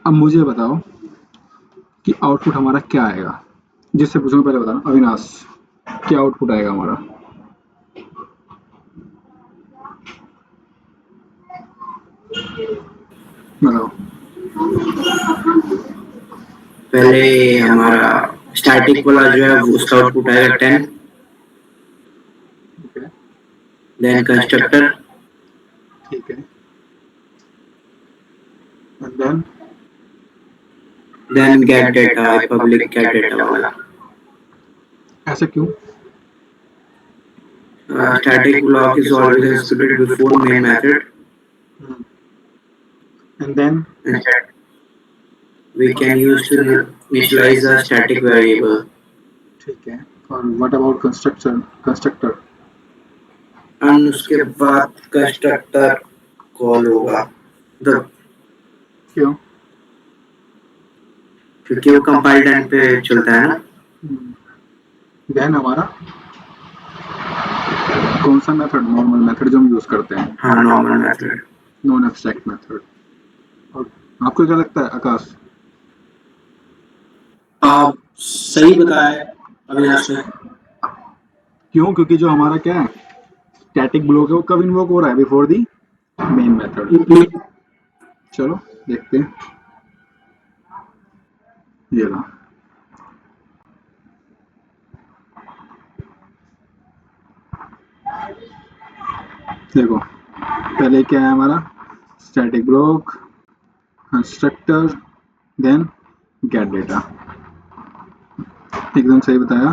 अब मुझे बताओ कि आउटपुट हमारा क्या आएगा, जिससे पूछूं पहले बताना अविनाश, क्या आउटपुट आएगा हमारा? बताओ। पहले हमारा स्टैटिक वाला जो है उसका आउटपुट आएगा 10, ठीक है, देन कंस्ट्रक्टर, ठीक है, and then get data, public get data वाला। ऐसा क्यों? Static block is always executed before main method. And then Instead, we can use to initialize a static variable. ठीक है, और व्हाट अबाउट कंस्ट्रक्टर? And उसके बाद constructor कॉल होगा, मतलब क्यों? क्योंकि वो कंपाइल टाइम पे चलता है ना। देन हमारा कौन सा मेथड, नॉर्मल मेथड जो हम यूज करते हैं? हाँ, normal method, non abstract method. और आपको क्या लगता है आकाश? आप सही बताया अविनाश ने। क्यों? क्योंकि जो हमारा क्या है, स्टैटिक ब्लॉक है, वो कब इन्वोक हो रहा है, बिफोर दी मेन मेथड। चलो देखते हैं, ये रहा, देखो पहले क्या है हमारा, static block, constructor, then get data. एकदम सही बताया।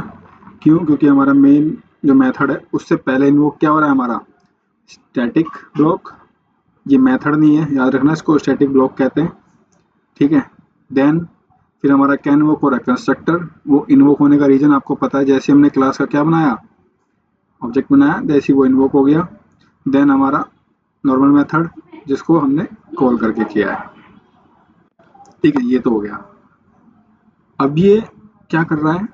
क्यों? क्योंकि हमारा मेन जो मेथड है उससे पहले इन्वोक क्या हो रहा है हमारा, स्टैटिक ब्लॉक। ये मेथड नहीं है, याद रखना, इसको स्टैटिक ब्लॉक कहते हैं। ठीक है, देन फिर हमारा क्या इन्वोक हो रहा है, कंस्ट्रक्टर। वो इन्वोक होने का रीजन आपको पता है, जैसे हमने क्लास का क्या बनाया, ऑब्जेक्ट बनाया, जैसे वो इन्वोक हो गया। देन हमारा नॉर्मल मेथड जिसको हमने कॉल करके किया है। ठीक है, ये तो हो गया। अब ये क्या कर रहा है,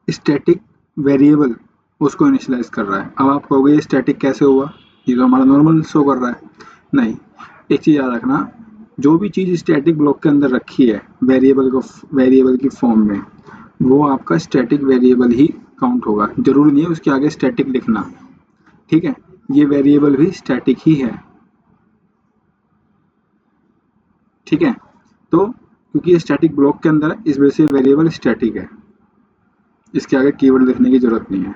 स्टैटिक वेरिएबल उसको इनिशियलाइज कर रहा है। अब आप कहोगे ये स्टैटिक कैसे हुआ, ये तो हमारा नॉर्मल शो कर रहा है। नहीं, एक चीज़ याद रखना, जो भी चीज़ स्टैटिक ब्लॉक के अंदर रखी है वेरिएबल की फॉर्म में, वो आपका स्टैटिक वेरिएबल ही काउंट होगा। जरूरी नहीं है उसके आगे स्टैटिक लिखना। ठीक है, ये वेरिएबल भी स्टैटिक ही है। ठीक है, तो क्योंकि ये स्टैटिक ब्लॉक के अंदर है, इस वजह से वेरिएबल स्टैटिक है, इसके आगे कीवर्ड लिखने की जरूरत नहीं है।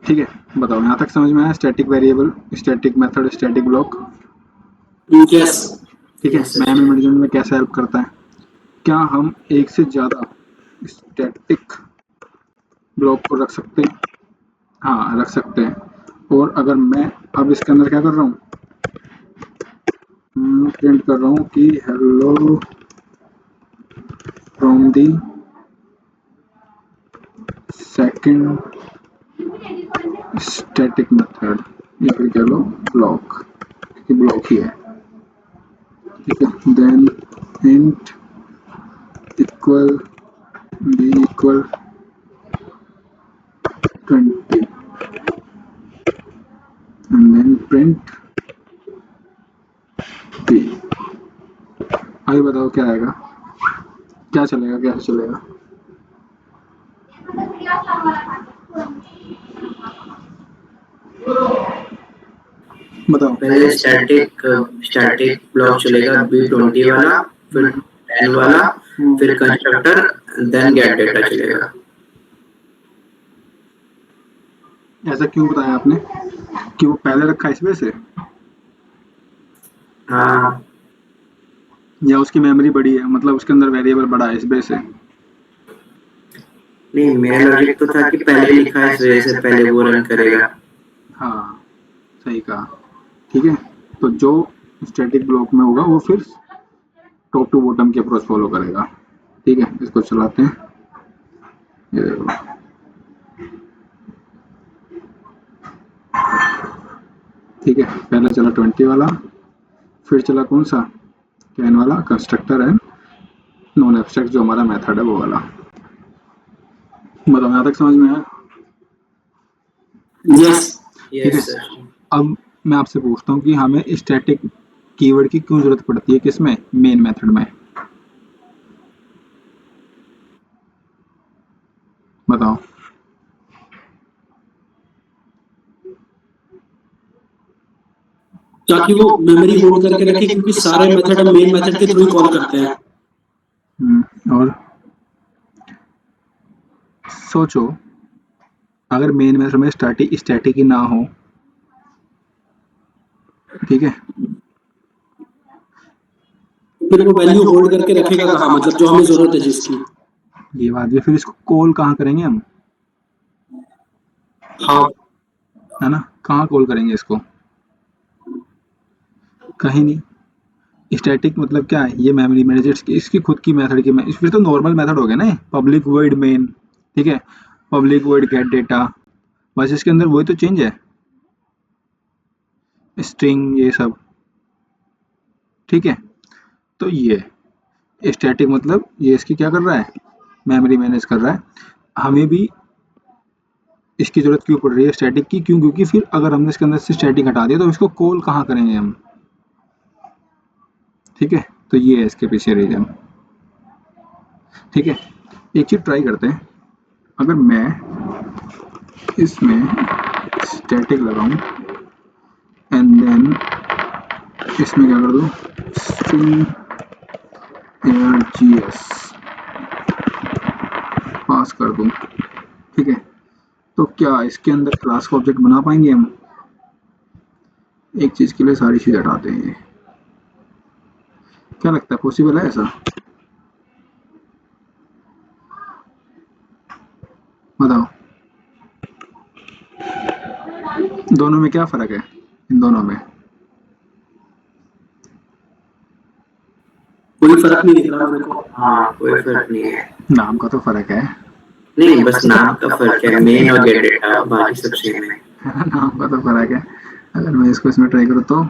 ठीक है, बताओ यहाँ तक समझ में आया? Static variable, static method, static block. Yes. ठीक है, मैम मैनेजमेंट में कैसे हेल्प करता है? क्या हम एक से ज़्यादा स्टैटिक ब्लॉक को रख सकते हैं? हाँ, रख सकते हैं। और अगर मैं अब इसके अंदर क्या कर रहा हूँ, प्रिंट कर रहा हूँ कि hello from the second static method, या फिर कह लो ब्लॉक, कि ब्लॉक ही है। ठीक है, then int equal b equal 20 and then print p। अभी बताओ क्या आएगा, क्या चलेगा, कैसे चलेगा? बताओ। पहले स्टैटिक ब्लॉक चलेगा B20 वाला, फिर 10 वाला, फिर कंस्ट्रक्टर, देन गेट डेटा चलेगा। ऐसा क्यों बताया आपने कि वो पहले रखा इस वजह से, हाँ, या उसकी मेमोरी बड़ी है, मतलब उसके अंदर वेरिएबल बड़ा है इस वजह से? नहीं, मेरा लॉजिक तो था कि पहले लिखा है इस वजह से पहले वो रन करेगा। हाँ, सही कहा। ठीक है, तो जो स्टैटिक ब्लॉक में होगा वो फिर टॉप टू बॉटम की अप्रोच फॉलो करेगा। ठीक है, इसको चलाते हैं। ये देखो, ठीक है, पहले चला 20 वाला, फिर चला कौन सा, 10 वाला, कंस्ट्रक्टर एंड नॉन एब्स्ट्रैक्ट जो हमारा मेथड है वो वाला। बताओ यहाँ तक समझ में आया? यस। Yes sir. अब मैं आपसे पूछता हूँ कि हमें स्टैटिक कीवर्ड की क्यों जरूरत पड़ती है, किसमें, मेन मेथड में? बताओ। ताकि वो मेमोरी होल्ड करके रखे, क्योंकि सारे मेथड हम मेन मेथड के थ्रू ही कॉल करते हैं। और सोचो, अगर मेन मेथड में स्टैटिक ही ना हो, ठीक है, फिर वो वैल्यू होल्ड करके रखेगा कहाँ, मतलब जो हमें जरूरत है जिसकी। ये बात भी, फिर इसको कॉल कहाँ करेंगे हम? हाँ, है ना, कहाँ कॉल करेंगे इसको? कहीं नहीं। स्टैटिक मतलब क्या है, ये मेमोरी मैनेजर इसकी खुद की मेथड की, फिर तो नॉर्मल मेथड हो गया ना, पब्लिक वॉइड मेन, ठीक है, पब्लिक वॉइड गेट डेटा, बस इसके अंदर वही तो चेंज है, स्ट्रिंग ये सब। ठीक है, तो ये स्टैटिक मतलब ये इसकी क्या कर रहा है, मेमोरी मैनेज कर रहा है। हमें भी इसकी जरूरत क्यों पड़ रही है स्टैटिक की, क्यों, क्योंकि फिर अगर हमने इसके अंदर से स्टैटिक हटा दिया तो इसको कॉल कहाँ करेंगे हम? ठीक है, तो ये है इसके पीछे रीजन। ठीक है, एक चीज ट्राई करते हैं, अगर मैं इसमें स्टैटिक लगाऊं एंड देन इसमें क्या कर दूं, स्ट्रिंग args पास कर दूं। ठीक है, तो क्या इसके अंदर क्लास का ऑब्जेक्ट बना पाएंगे हम? एक चीज के लिए सारी चीज हटाते हैं, क्या लगता है पॉसिबल है ऐसा? बताओ, दोनों में क्या फर्क है, इन दोनों में? कोई फर्क नहीं दिख रहा मेरे को। हाँ, कोई फर्क नहीं है। नाम का तो फर्क है। नहीं, बस नाम का फर्क है, मेन और गेट डेटा, बाकी सब सेम है। नाम का तो फर्क है। अगर मैं इसको इसमें ट्राई करूँ तो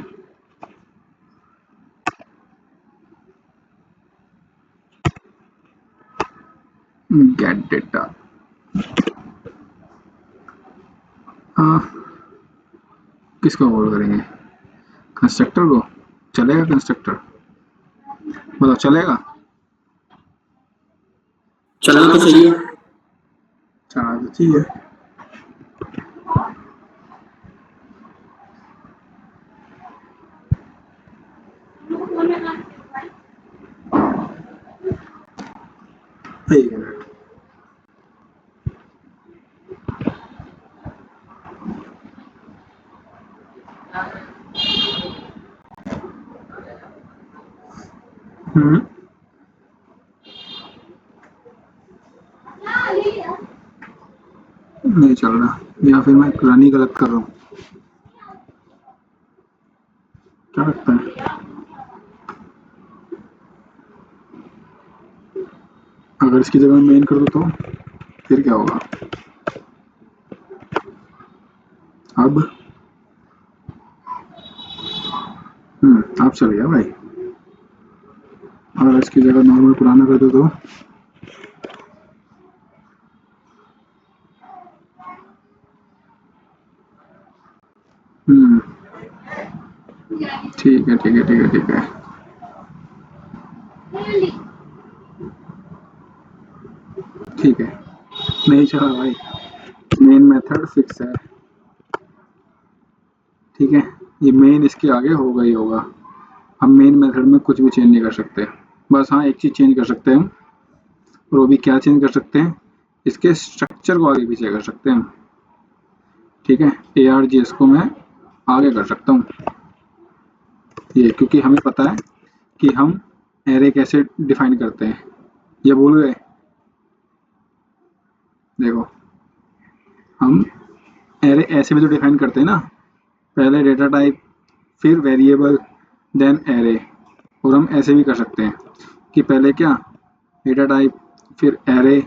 गेट डेटा, हाँ किसको कॉल करेंगे, कंस्ट्रक्टर को, चलेगा कंस्ट्रक्टर, बताओ चलेगा, चलना तो चाहिए। चलना तो चाहिए। एक मिनट, नहीं चल रहा, या फिर मैं रन ही गलत कर रहा हूँ, क्या लगता है? अगर इसकी जगह मेन कर दो तो फिर क्या होगा? अब अब चल गया भाई। अगर इसकी जगह नॉर्मल पुराना कर दो तो ठीक है ठीक है ठीक है ठीक है, ठीक है, नहीं चला भाई, मेन मेथड फिक्स है, ठीक है, ये मेन इसके आगे होगा ही होगा, हम मेन मेथड में कुछ भी चेंज नहीं कर सकते, बस हाँ एक चीज़ चेंज कर सकते हैं हम, और वो भी क्या चेंज कर सकते हैं, इसके स्ट्रक्चर को आगे पीछे कर सकते हैं हम, ठीक है, ARGS को मैं आगे कर सकता हूँ ये, क्योंकि हमें पता है कि हम एरे कैसे डिफाइन करते हैं, ये भूल गए, देखो हम एरे ऐसे भी तो डिफाइन करते हैं ना, पहले डेटा टाइप, फिर वेरिएबल, देन एरे, और हम ऐसे भी कर सकते हैं कि पहले क्या, डेटा टाइप, फिर एरे,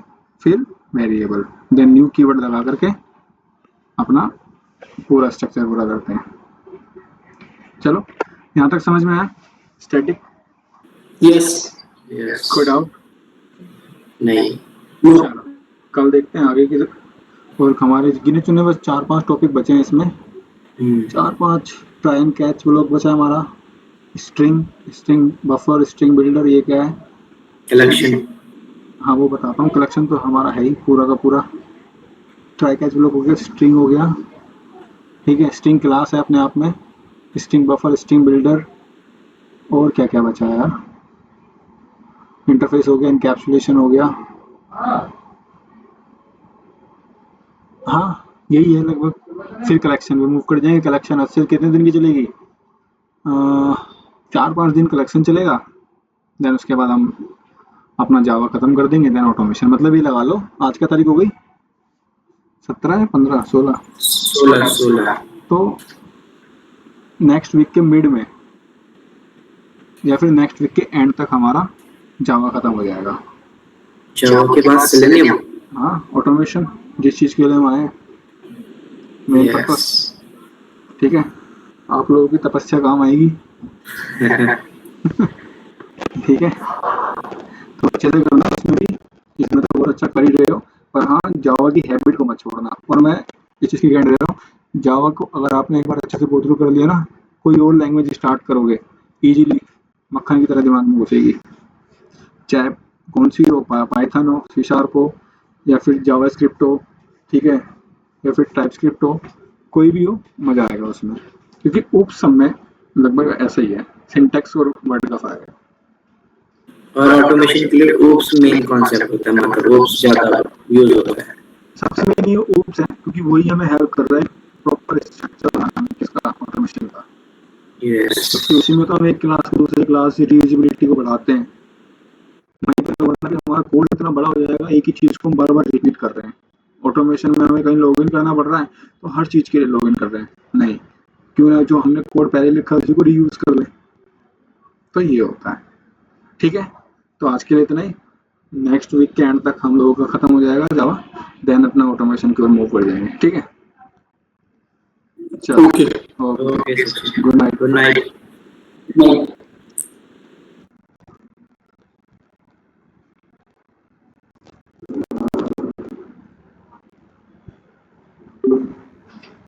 फिर वेरिएबल, देन न्यू कीवर्ड लगा करके अपना पूरा स्ट्रक्चर पूरा करते हैं। चलो यहाँ तक समझ में आया स्टैटिक? यस। कोई डाउट? नहीं। चलो कल देखते हैं आगे की, और हमारे गिने चुने बस 4-5 टॉपिक बचे हैं इसमें, 4-5 ट्राई एंड कैच ब्लॉक बचा है हमारा, स्ट्रिंग बफर, स्ट्रिंग बिल्डर, ये क्या है, कलेक्शन। हाँ वो बताता हूँ, कलेक्शन तो हमारा है ही पूरा का पूरा, ट्राई कैच ब्लॉक हो गया, स्ट्रिंग हो गया, ठीक है, स्ट्रिंग क्लास है अपने आप में, स्ट्रिंग बफर, स्ट्रिंग बिल्डर, और क्या क्या बचा है यार, इंटरफेस हो गया, इनकैप्सुलेशन हो गया, हाँ यही है लगभग, फिर कलेक्शन में मूव कर जाएंगे, कलेक्शन आज से कितने दिन की चलेगी, 4-5 दिन कलेक्शन चलेगा, देन उसके बाद हम अपना जावा खत्म कर देंगे, देन ऑटोमेशन, मतलब ये लगा लो आज क्या तारीख हो गई, 17 या 15, 16, 16। तो नेक्स्ट वीक के मिड में या फिर नेक्स्ट वीक के एंड तक हमारा जावा खत्म हो जाएगा, जावा के बाद सेलेनियम, हाँ ऑटोमेशन, जिस चीज़ के लिए हम आए, मेन पर्पस, ठीक है, आप लोगों की तपस्या काम आएगी ठीक है, तो अच्छे से करना इसमें भी, इसमें तो बहुत अच्छा कर ही रहे हो, पर हाँ जावा की हैबिट को मत छोड़ना, और मैं इस चीज़ की गारंटी दे रहा हूँ, जावा को अगर आपने एक बार अच्छे से गो थ्रू कर लिया ना, कोई और लैंग्वेज स्टार्ट करोगे इजीली मक्खन की तरह दिमाग में घुसेगी, चाहे कौन सी हो, पाइथन हो, सी शार्प हो, या फिर जावा स्क्रिप्ट हो, ठीक है, या फिर टाइप स्क्रिप्ट हो, कोई भी हो, मज़ा आएगा उसमें, क्योंकि उप सब में लगभग ऐसा ही है, सिंटैक्स और वर्ड का फर्क है, और ऑटोमेशन के लिए ओप्स मेन कॉन्सेप्ट होता है, मतलब ओप्स ज्यादा यूज होता है, सबसे मेन ये ओप्स है, क्योंकि वही हमें हेल्प कर रहा है प्रॉपर स्ट्रक्चर बनाने में, किसका, ऑटोमेशन का, क्योंकि उसी में तो हम एक क्लास से दूसरे क्लास की रीयूजेबिलिटी को बढ़ाते हैं, नहीं तो वरना हमारा कोड इतना बड़ा हो जाएगा, एक ही चीज़ को हम बार बार रिपीट कर रहे हैं, ऑटोमेशन में हमें कहीं लॉगिन करना पड़ रहा है तो हर चीज़ के लिए लॉगिन कर रहे हैं, नहीं, क्यों ना जो हमने कोड पहले लिखा है उसी को रीयूज कर लें, तो ये होता है, ठीक है, तो आज के लिए इतना ही, नेक्स्ट वीक के एंड तक हम लोगों का खत्म हो जाएगा जावा, देन अपना ऑटोमेशन की ओर मूव कर जाएंगे, ठीक है, चलो okay. Okay Sachin, good night. Good night.